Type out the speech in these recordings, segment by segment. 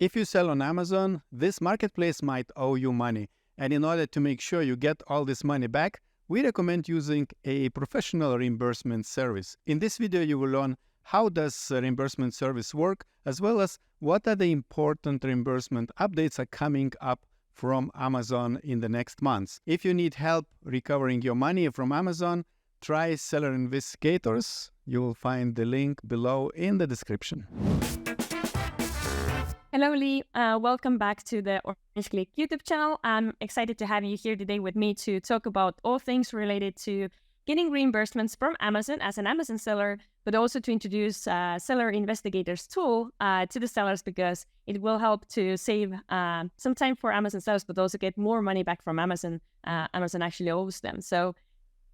If you sell on Amazon, this marketplace might owe you money. And in order to make sure you get all this money back, we recommend using a professional reimbursement service. In this video, you will learn how does a reimbursement service work, as well as what are the important reimbursement updates are coming up from Amazon in the next months. If you need help recovering your money from Amazon, try Seller Investigators. You will find the link below in the description. Hello, Lee. Welcome back to the Orange Click YouTube channel. I'm excited to have you here today with me to talk about all things related to getting reimbursements from Amazon as an Amazon seller, but also to introduce Seller Investigators tool to the sellers, because it will help to save some time for Amazon sellers, but also get more money back from Amazon. Amazon actually owes them. So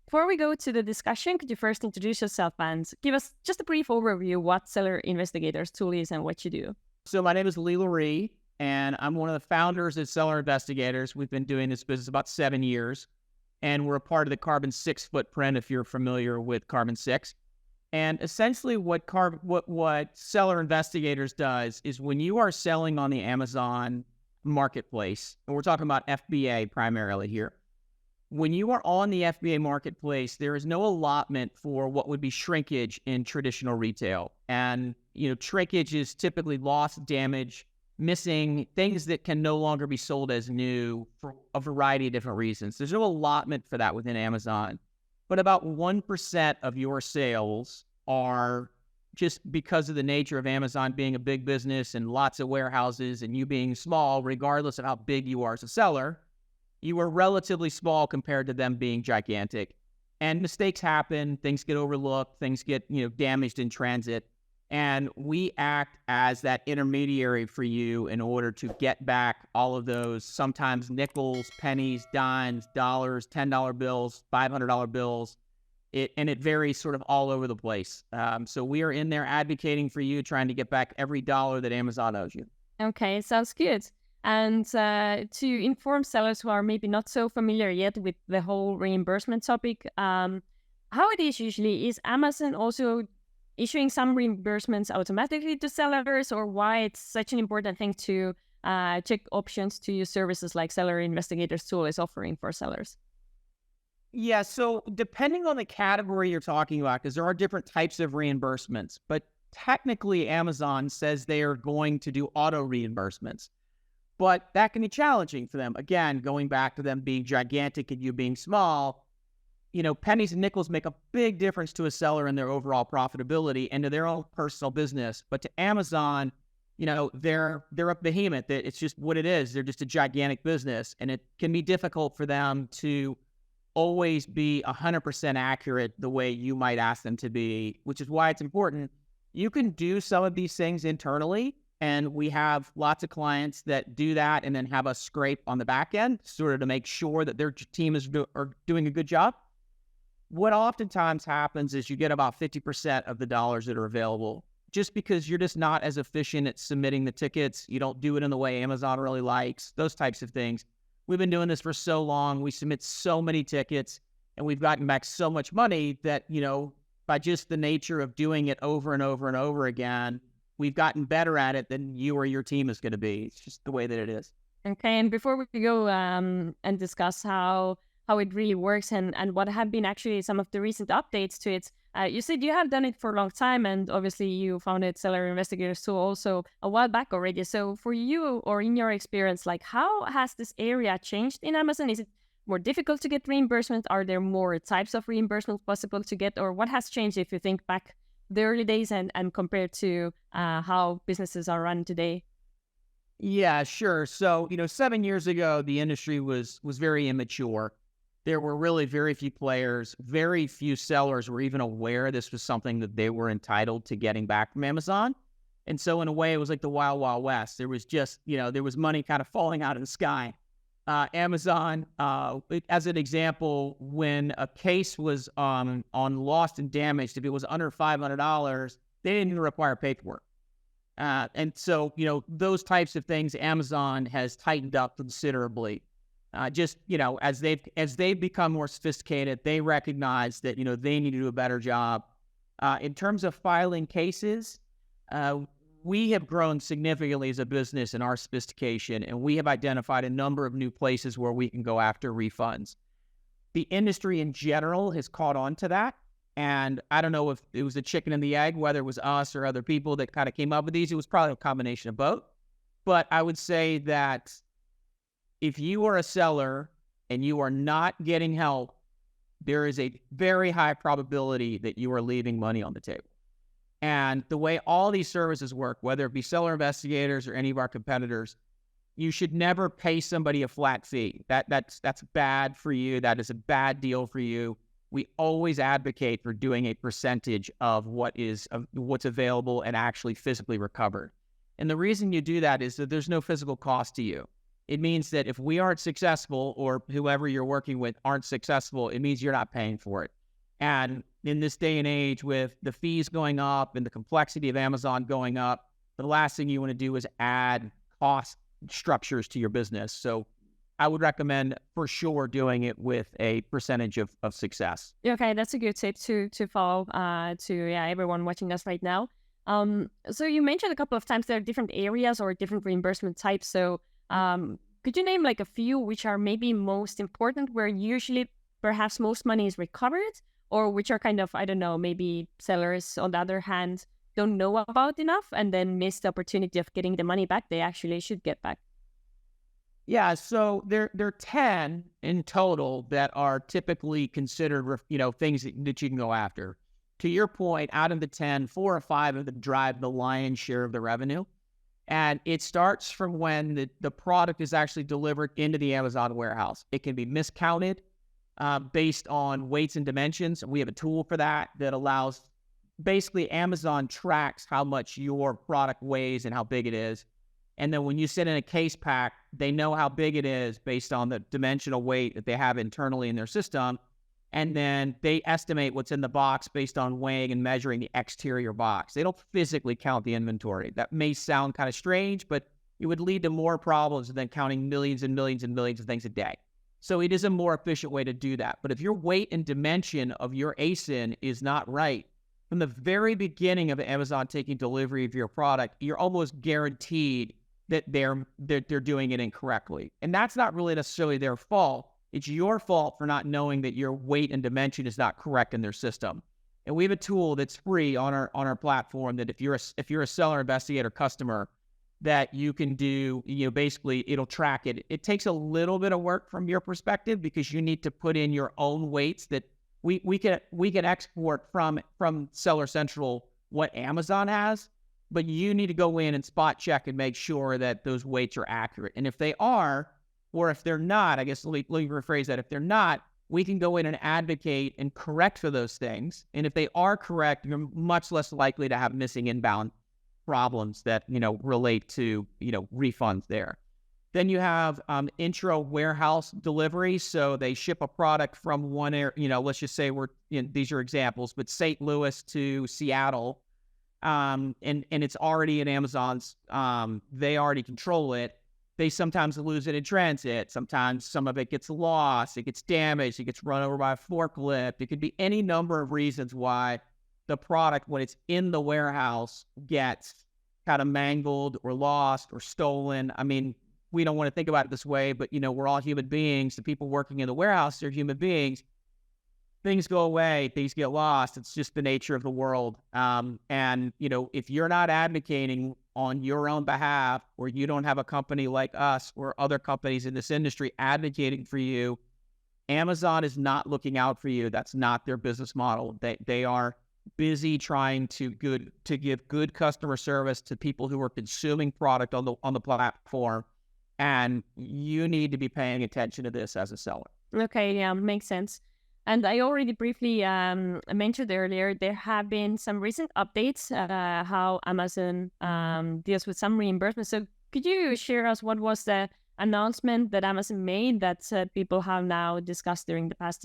before we go to the discussion, could you first introduce yourself and give us just a brief overview what Seller Investigators tool is and what you do? So my name is Lee Lurie, and I'm one of the founders at Seller Investigators. We've been doing this business about 7 years, and we're a part of the Carbon 6 footprint, if you're familiar with Carbon 6. And essentially what Seller Investigators does is when you are selling on the Amazon marketplace, and we're talking about FBA primarily here, when you are on the FBA marketplace, there is no allotment for what would be shrinkage in traditional retail. And, shrinkage is typically loss, damage, missing, things that can no longer be sold as new for a variety of different reasons. There's no allotment for that within Amazon. But about 1% of your sales are, just because of the nature of Amazon being a big business and lots of warehouses and you being small, regardless of how big you are as a seller, you are relatively small compared to them being gigantic. And mistakes happen, things get overlooked, things get, damaged in transit. And we act as that intermediary for you in order to get back all of those, sometimes nickels, pennies, dimes, dollars, $10 bills, $500 bills. And it varies sort of all over the place. So we are in there advocating for you, trying to get back every dollar that Amazon owes you. Okay, sounds good. And to inform sellers who are maybe not so familiar yet with the whole reimbursement topic, how it is usually, is Amazon also issuing some reimbursements automatically to sellers, or why it's such an important thing to check options to use services like Seller Investigators tool is offering for sellers? Yeah, so depending on the category you're talking about, because there are different types of reimbursements, but technically Amazon says they are going to do auto reimbursements. But that can be challenging for them. Again, going back to them being gigantic and you being small, pennies and nickels make a big difference to a seller in their overall profitability and to their own personal business. But to Amazon, they're a behemoth. It's just what it is. They're just a gigantic business, and it can be difficult for them to always be 100% accurate the way you might ask them to be, which is why it's important. You can do some of these things internally, and we have lots of clients that do that and then have us scrape on the back end sort of to make sure that their team are doing a good job. What oftentimes happens is you get about 50% of the dollars that are available just because you're just not as efficient at submitting the tickets. You don't do it in the way Amazon really likes, those types of things. We've been doing this for so long. We submit so many tickets and we've gotten back so much money that, by just the nature of doing it over and over and over again, we've gotten better at it than you or your team is going to be. It's just the way that it is. Okay, and before we go and discuss how it really works and what have been actually some of the recent updates to it, you said you have done it for a long time, and obviously you founded Seller Investigators tool also a while back already. So for you, or in your experience, how has this area changed in Amazon? Is it more difficult to get reimbursement? Are there more types of reimbursement possible to get? Or what has changed if you think back the early days and compared to how businesses are run today? Yeah, sure. So, 7 years ago, the industry was very immature. There were really very few players. Very few sellers were even aware this was something that they were entitled to getting back from Amazon. And so in a way, it was like the Wild Wild West. There was just, there was money kind of falling out of the sky. Amazon, as an example, when a case was on lost and damaged, if it was under $500, they didn't even require paperwork. And so, those types of things, Amazon has tightened up considerably. As they've become more sophisticated, they recognize that, they need to do a better job. In terms of filing cases, we have grown significantly as a business in our sophistication, and we have identified a number of new places where we can go after refunds. The industry in general has caught on to that. And I don't know if it was the chicken and the egg, whether it was us or other people that kind of came up with these. It was probably a combination of both. But I would say that if you are a seller and you are not getting help, there is a very high probability that you are leaving money on the table. And the way all these services work, whether it be seller investigators or any of our competitors, you should never pay somebody a flat fee. That's bad for you. That is a bad deal for you. We always advocate for doing a percentage of what's available and actually physically recovered. And the reason you do that is that there's no physical cost to you. It means that if we aren't successful, or whoever you're working with aren't successful, it means you're not paying for it. And in this day and age, with the fees going up and the complexity of Amazon going up, the last thing you want to do is add cost structures to your business. So I would recommend for sure doing it with a percentage of success. Okay, that's a good tip to follow to everyone watching us right now. So you mentioned a couple of times there are different areas or different reimbursement types. So could you name like a few which are maybe most important, where usually perhaps most money is recovered, or which are kind of, I don't know, maybe sellers on the other hand don't know about enough and then miss the opportunity of getting the money back they actually should get back? Yeah, so there are 10 in total that are typically considered, things that you can go after. To your point, out of the 10, 4 or 5 of them drive the lion's share of the revenue. And it starts from when the product is actually delivered into the Amazon warehouse. It can be miscounted based on weights and dimensions. We have a tool for that allows, basically Amazon tracks how much your product weighs and how big it is. And then when you send in a case pack, they know how big it is based on the dimensional weight that they have internally in their system. And then they estimate what's in the box based on weighing and measuring the exterior box. They don't physically count the inventory. That may sound kind of strange, but it would lead to more problems than counting millions and millions and millions of things a day. So it is a more efficient way to do that. But if your weight and dimension of your ASIN is not right, from the very beginning of Amazon taking delivery of your product, you're almost guaranteed that they're doing it incorrectly. And that's not really necessarily their fault. It's your fault for not knowing that your weight and dimension is not correct in their system. And we have a tool that's free on our platform that if you're a seller investigator customer, that you can do, basically it'll track it. It takes a little bit of work from your perspective because you need to put in your own weights that we can export from Seller Central what Amazon has. But you need to go in and spot check and make sure that those weights are accurate. And if they are, or if they're not, I guess let me rephrase that. If they're not, we can go in and advocate and correct for those things. And if they are correct, you're much less likely to have missing inbound problems that, relate to, refunds there. Then you have intra warehouse delivery. So they ship a product from one area, let's just say these are examples, but St. Louis to Seattle. And it's already in Amazon's, they already control it. They sometimes lose it in transit. Sometimes some of it gets lost, it gets damaged, it gets run over by a forklift. It could be any number of reasons why the product, when it's in the warehouse, gets kind of mangled or lost or stolen. I mean, we don't want to think about it this way, but we're all human beings. The people working in the warehouse, they're human beings. Things go away, things get lost. It's just the nature of the world. And if you're not advocating on your own behalf, or you don't have a company like us or other companies in this industry advocating for you, Amazon is not looking out for you. That's not their business model. They are busy trying to give good customer service to people who are consuming product on the platform. And you need to be paying attention to this as a seller. Okay, yeah, makes sense. And I already briefly mentioned earlier, there have been some recent updates how Amazon deals with some reimbursements. So could you share us what was the announcement that Amazon made that people have now discussed during the past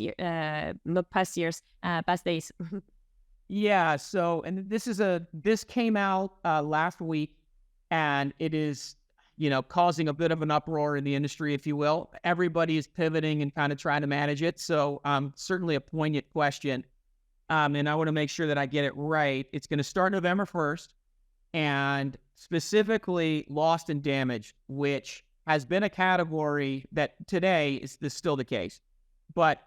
days? Yeah. So, and this came out last week, and it is, causing a bit of an uproar in the industry, if you will. Everybody is pivoting and kind of trying to manage it. So certainly a poignant question. And I want to make sure that I get it right. It's going to start November 1st. And specifically lost and damaged, which has been a category that today is still the case. But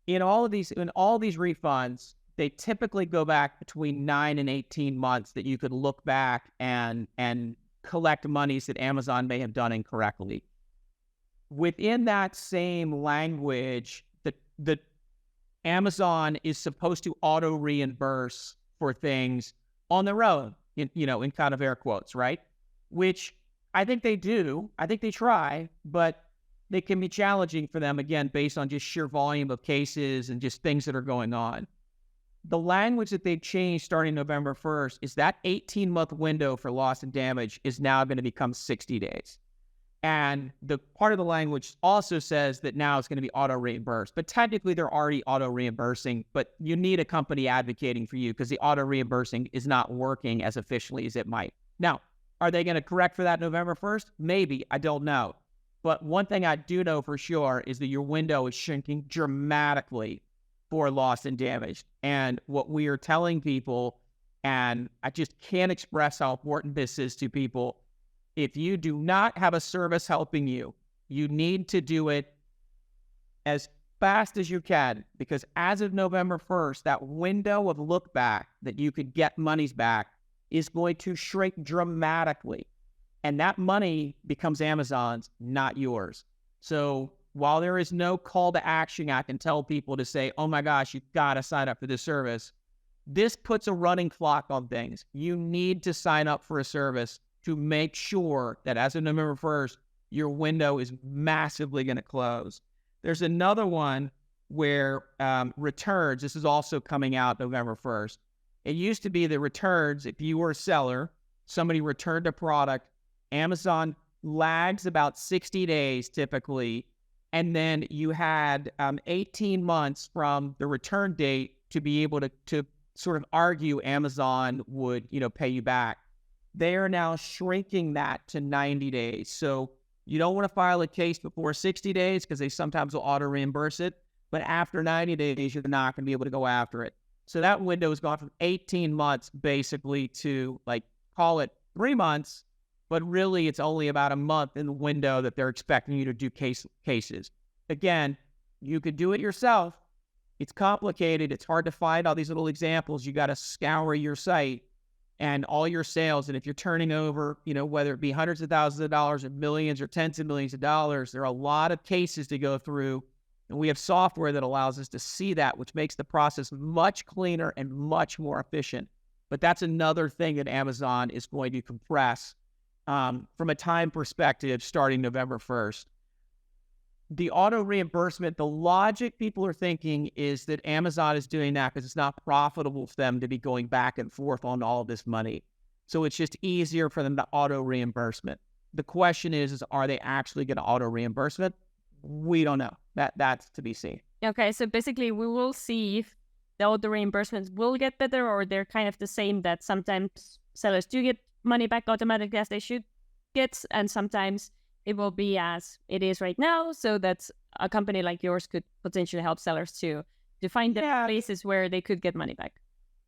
in all these refunds, they typically go back between 9 and 18 months that you could look back and collect monies that Amazon may have done incorrectly. Within that same language, the Amazon is supposed to auto reimburse for things on their own, in kind of air quotes, right? Which I think they do. I think they try, but they can be challenging for them, again, based on just sheer volume of cases and just things that are going on. The language that they've changed starting November 1st is that 18-month window for loss and damage is now going to become 60 days. And the part of the language also says that now it's going to be auto reimbursed. But technically, they're already auto reimbursing, but you need a company advocating for you because the auto reimbursing is not working as efficiently as it might. Now, are they going to correct for that November 1st? Maybe. I don't know. But one thing I do know for sure is that your window is shrinking dramatically for lost and damaged. And what we are telling people, and I just can't express how important this is to people, if you do not have a service helping you, you need to do it as fast as you can, because as of November 1st, that window of look back that you could get monies back is going to shrink dramatically. And that money becomes Amazon's, not yours. So while there is no call to action, I can tell people to say, oh my gosh, you've got to sign up for this service. This puts a running clock on things. You need to sign up for a service to make sure that as of November 1st, your window is massively going to close. There's another one where returns, this is also coming out November 1st. It used to be that returns, if you were a seller, somebody returned a product, Amazon lags about 60 days typically, and then you had 18 months from the return date to be able to sort of argue Amazon would, pay you back. They are now shrinking that to 90 days. So you don't want to file a case before 60 days because they sometimes will auto reimburse it. But after 90 days, you're not going to be able to go after it. So that window has gone from 18 months basically to call it 3 months, but really it's only about a month in the window that they're expecting you to do cases. Again, you could do it yourself. It's complicated. It's hard to find all these little examples. You got to scour your site and all your sales. And if you're turning over, whether it be hundreds of thousands of dollars or millions or tens of millions of dollars, there are a lot of cases to go through. And we have software that allows us to see that, which makes the process much cleaner and much more efficient. But that's another thing that Amazon is going to compress from a time perspective starting November 1st. The auto reimbursement, the logic people are thinking is that Amazon is doing that because it's not profitable for them to be going back and forth on all of this money. So it's just easier for them to auto reimbursement. The question is are they actually going to auto reimbursement? We don't know. That's to be seen. Okay, so basically we will see if the auto reimbursements will get better or they're kind of the same, that sometimes sellers do get money back automatically as they should get, and sometimes it will be as it is right now, so that a company like yours could potentially help sellers to find the places where they could get money back.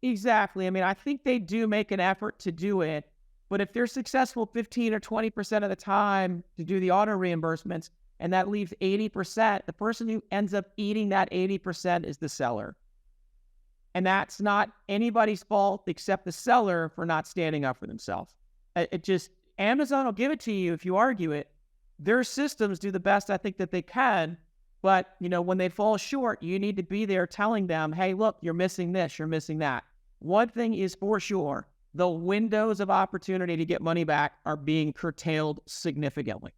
Exactly. I mean, I think they do make an effort to do it, but if they're successful 15 or 20% of the time to do the auto reimbursements, and that leaves 80%, the person who ends up eating that 80% is the seller. And that's not anybody's fault except the seller for not standing up for themselves. Amazon will give it to you if you argue it. Their systems do the best I think that they can, but when they fall short, you need to be there telling them, hey, look, you're missing this, you're missing that. One thing is for sure, the windows of opportunity to get money back are being curtailed significantly.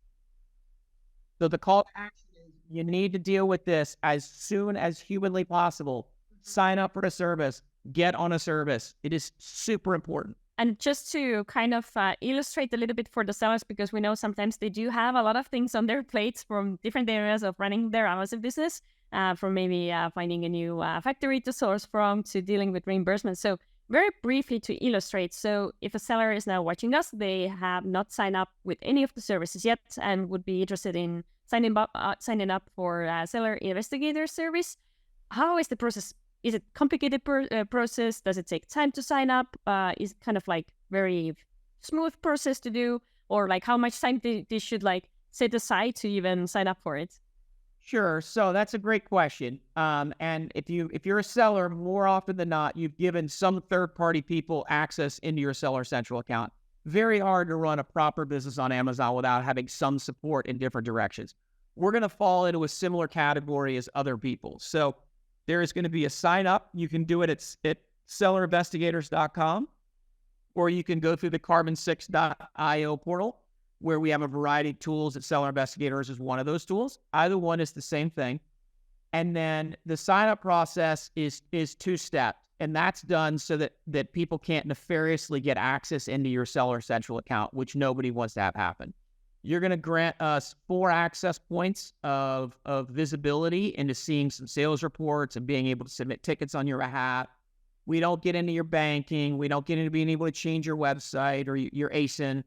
So the call to action is you need to deal with this as soon as humanly possible. Sign up for a service, get on a service. It is super important. And just to kind of illustrate a little bit for the sellers, because we know sometimes they do have a lot of things on their plates from different areas of running their Amazon business, from maybe finding a new factory to source from to dealing with reimbursement. So very briefly to illustrate, so if a seller is now watching us, they have not signed up with any of the services yet and would be interested in signing up for a seller investigator service. How is the process? Is it complicated process? Does it take time to sign up? Is it kind of very smooth process to do, or like how much time they should like set aside to even sign up for it? Sure. So that's a great question. And if you're a seller, more often than not, you've given some third-party people access into your Seller Central account. Very hard to run a proper business on Amazon without having some support in different directions. We're going to fall into a similar category as other people. So there is going to be a sign up. You can do it at sellerinvestigators.com, or you can go through the carbon6.io portal, where we have a variety of tools. That Seller Investigators is one of those tools. Either one is the same thing. And then the sign-up process is two-step, and that's done so that people can't nefariously get access into your Seller Central account, which nobody wants to have happen. You're going to grant us 4 access points of visibility into seeing some sales reports and being able to submit tickets on your behalf. We don't get into your banking. We don't get into being able to change your website or your ASIN.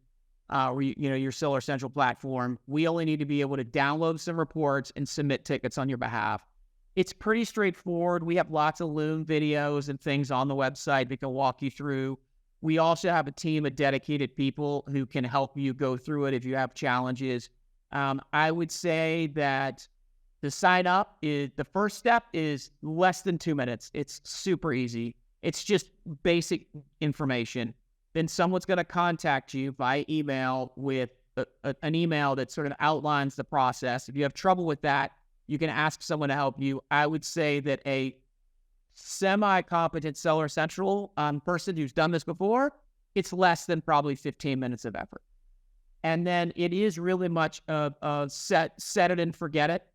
Or your Seller Central platform. We only need to be able to download some reports and submit tickets on your behalf. It's pretty straightforward. We have lots of Loom videos and things on the website that can walk you through. We also have a team of dedicated people who can help you go through it if you have challenges. I would say that the sign up the first step is less than 2 minutes. It's super easy. It's just basic information. Then someone's going to contact you by email with an email that sort of outlines the process. If you have trouble with that, you can ask someone to help you. I would say that a semi-competent Seller Central person who's done this before, it's less than probably 15 minutes of effort. And then it is really much set it and forget it.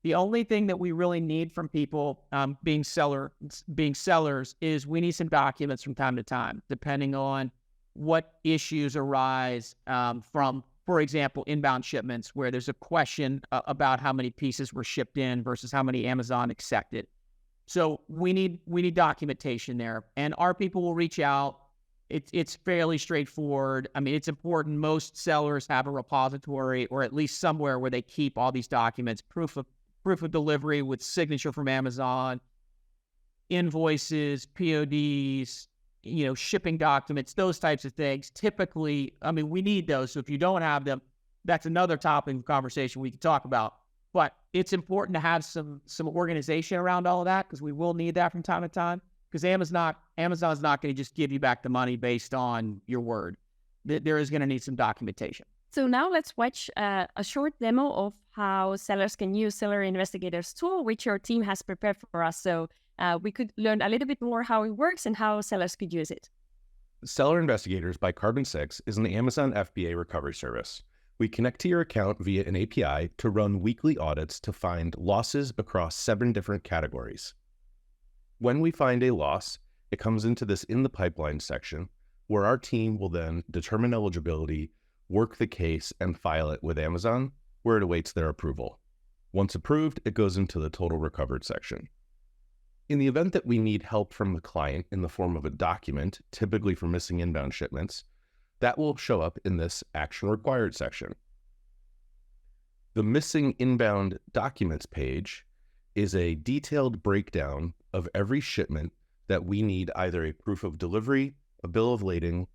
The only thing that we really need from people being sellers is we need some documents from time to time, depending on what issues arise from, for example, inbound shipments, where there's a question about how many pieces were shipped in versus how many Amazon accepted. So we need documentation there, and our people will reach out. It's fairly straightforward. I mean, it's important. Most sellers have a repository or at least somewhere where they keep all these documents, proof of delivery with signature from Amazon, invoices, PODs, shipping documents, those types of things. Typically, I mean, we need those. So if you don't have them, that's another topic of conversation we can talk about. But it's important to have some organization around all of that, because we will need that from time to time. Because Amazon's not going to just give you back the money based on your word. There is going to need some documentation. So now let's watch a short demo of how sellers can use Seller Investigators tool, which your team has prepared for us. So we could learn a little bit more how it works and how sellers could use it. Seller Investigators by Carbon6 is an Amazon FBA recovery service. We connect to your account via an API to run weekly audits to find losses across 7 different categories. When we find a loss, it comes into this in the pipeline section, where our team will then determine eligibility, work the case, and file it with Amazon, where it awaits their approval. Once approved, it goes into the total recovered section. In the event that we need help from the client in the form of a document, typically for missing inbound shipments, that will show up in this Action Required section. The Missing Inbound Documents page is a detailed breakdown of every shipment that we need either a proof of delivery, a bill of lading,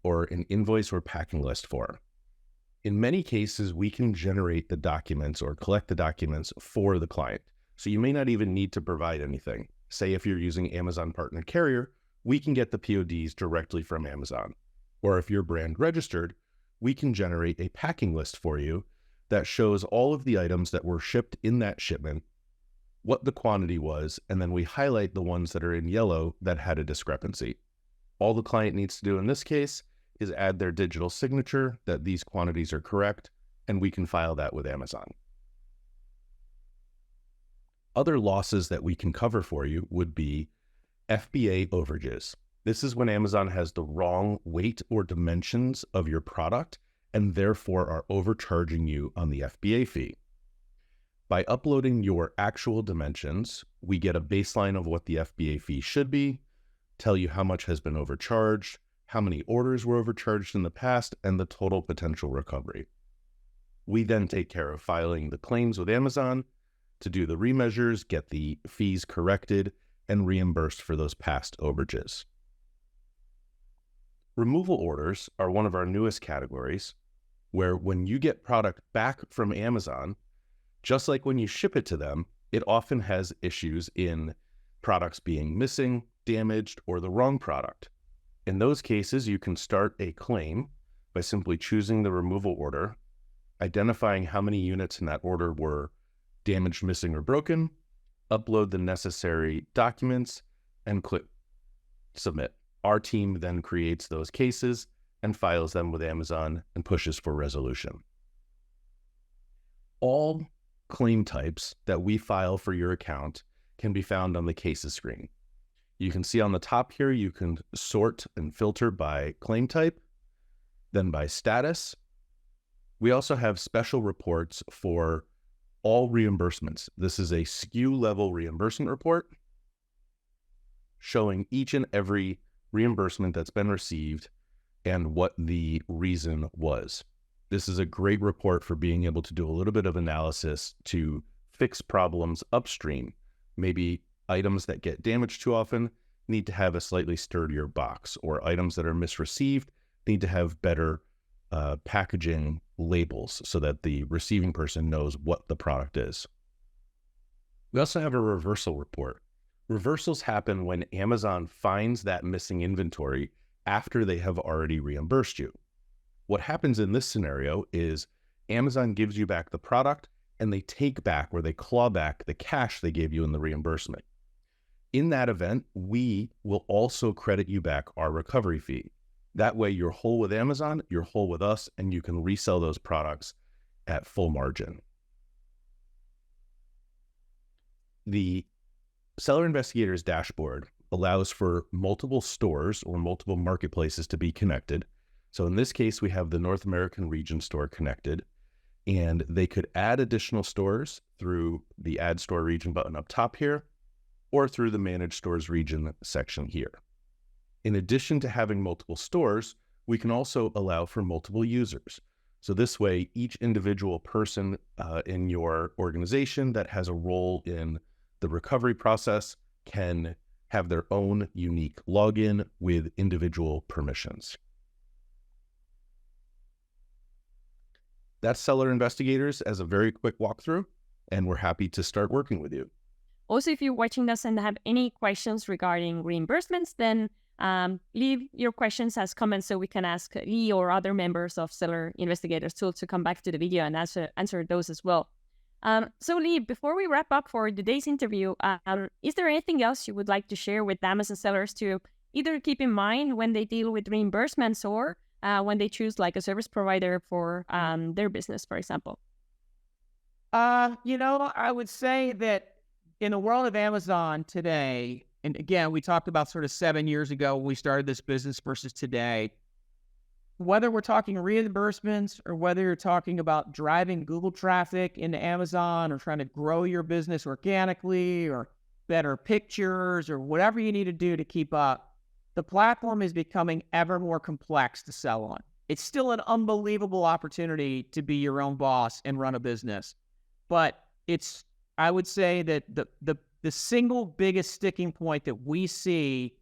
or an invoice or packing list for. In many cases, we can generate the documents or collect the documents for the client. So you may not even need to provide anything. Say if you're using Amazon Partner Carrier, we can get the PODs directly from Amazon. Or if you're brand registered, we can generate a packing list for you that shows all of the items that were shipped in that shipment, what the quantity was, and then we highlight the ones that are in yellow that had a discrepancy. All the client needs to do in this case is add their digital signature that these quantities are correct, and we can file that with Amazon. Other losses that we can cover for you would be FBA overages. This is when Amazon has the wrong weight or dimensions of your product and therefore are overcharging you on the FBA fee. By uploading your actual dimensions, we get a baseline of what the FBA fee should be, tell you how much has been overcharged, how many orders were overcharged in the past, and the total potential recovery. We then take care of filing the claims with Amazon to do the remeasures, get the fees corrected, and reimbursed for those past overages. Removal orders are one of our newest categories, where when you get product back from Amazon, just like when you ship it to them, it often has issues in products being missing, damaged, or the wrong product. In those cases, you can start a claim by simply choosing the removal order, identifying how many units in that order were damaged, missing, or broken, upload the necessary documents, and click submit. Our team then creates those cases and files them with Amazon and pushes for resolution. All claim types that we file for your account can be found on the cases screen. You can see on the top here, you can sort and filter by claim type, then by status. We also have special reports for all reimbursements. This is a SKU level reimbursement report showing each and every reimbursement that's been received and what the reason was. This is a great report for being able to do a little bit of analysis to fix problems upstream. Maybe items that get damaged too often need to have a slightly sturdier box, or items that are misreceived need to have better packaging labels so that the receiving person knows what the product is. We also have a reversal report. Reversals happen when Amazon finds that missing inventory after they have already reimbursed you. What happens in this scenario is Amazon gives you back the product and they take back, or they claw back, the cash they gave you in the reimbursement. In that event, we will also credit you back our recovery fee. That way you're whole with Amazon, you're whole with us, and you can resell those products at full margin. The Seller Investigators dashboard allows for multiple stores or multiple marketplaces to be connected. So in this case, we have the North American region store connected, and they could add additional stores through the Add Store Region button up top here, or through the Manage Stores Region section here. In addition to having multiple stores, we can also allow for multiple users. So this way, each individual person in your organization that has a role in the recovery process can have their own unique login with individual permissions. That's Seller Investigators as a very quick walkthrough, and we're happy to start working with you. Also, if you're watching this and have any questions regarding reimbursements, then leave your questions as comments so we can ask Lee or other members of Seller Investigators tool to come back to the video and answer those as well. So Lee, before we wrap up for today's interview, is there anything else you would like to share with Amazon sellers to either keep in mind when they deal with reimbursements or when they choose like a service provider for their business, for example? I would say that in the world of Amazon today, and again, we talked about sort of 7 years ago when we started this business versus today, whether we're talking reimbursements or whether you're talking about driving Google traffic into Amazon or trying to grow your business organically or better pictures or whatever you need to do to keep up, the platform is becoming ever more complex to sell on. It's still an unbelievable opportunity to be your own boss and run a business. But I would say that the single biggest sticking point that we see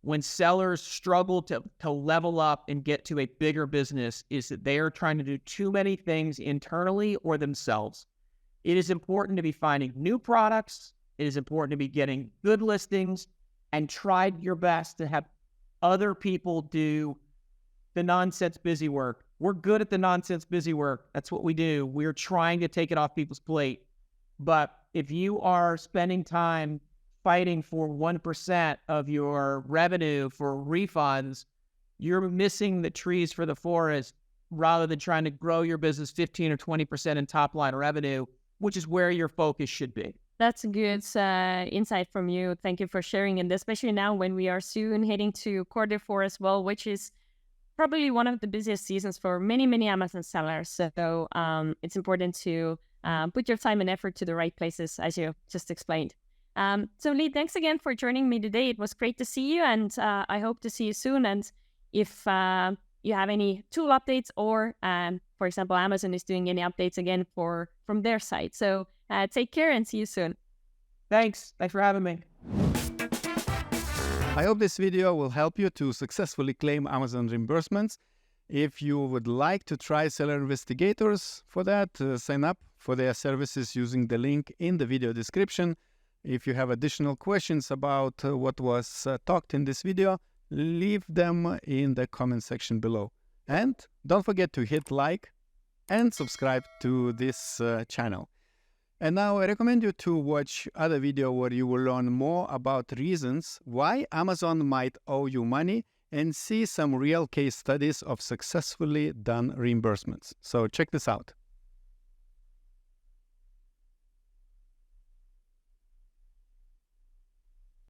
when sellers struggle to level up and get to a bigger business is that they are trying to do too many things internally or themselves. It is important to be finding new products. It is important to be getting good listings and try your best to have other people do the nonsense busy work. We're good at the nonsense busy work. That's what we do. We're trying to take it off people's plate. But if you are spending time fighting for 1% of your revenue for refunds, you're missing the trees for the forest rather than trying to grow your business 15 or 20% in top line revenue, which is where your focus should be. That's a good insight from you. Thank you for sharing. And especially now when we are soon heading to Q4 as well, which is probably one of the busiest seasons for many, many Amazon sellers. So it's important to put your time and effort to the right places, as you just explained. So Lee, thanks again for joining me today. It was great to see you, and I hope to see you soon. And if you have any tool updates or, for example, Amazon is doing any updates again from their side. So take care and see you soon. Thanks for having me. I hope this video will help you to successfully claim Amazon reimbursements. If you would like to try Seller Investigators, for that, sign up for their services using the link in the video description. If you have additional questions about what was talked in this video, leave them in the comment section below. And don't forget to hit like and subscribe to this channel. And now I recommend you to watch other video where you will learn more about reasons why Amazon might owe you money and see some real case studies of successfully done reimbursements. So check this out.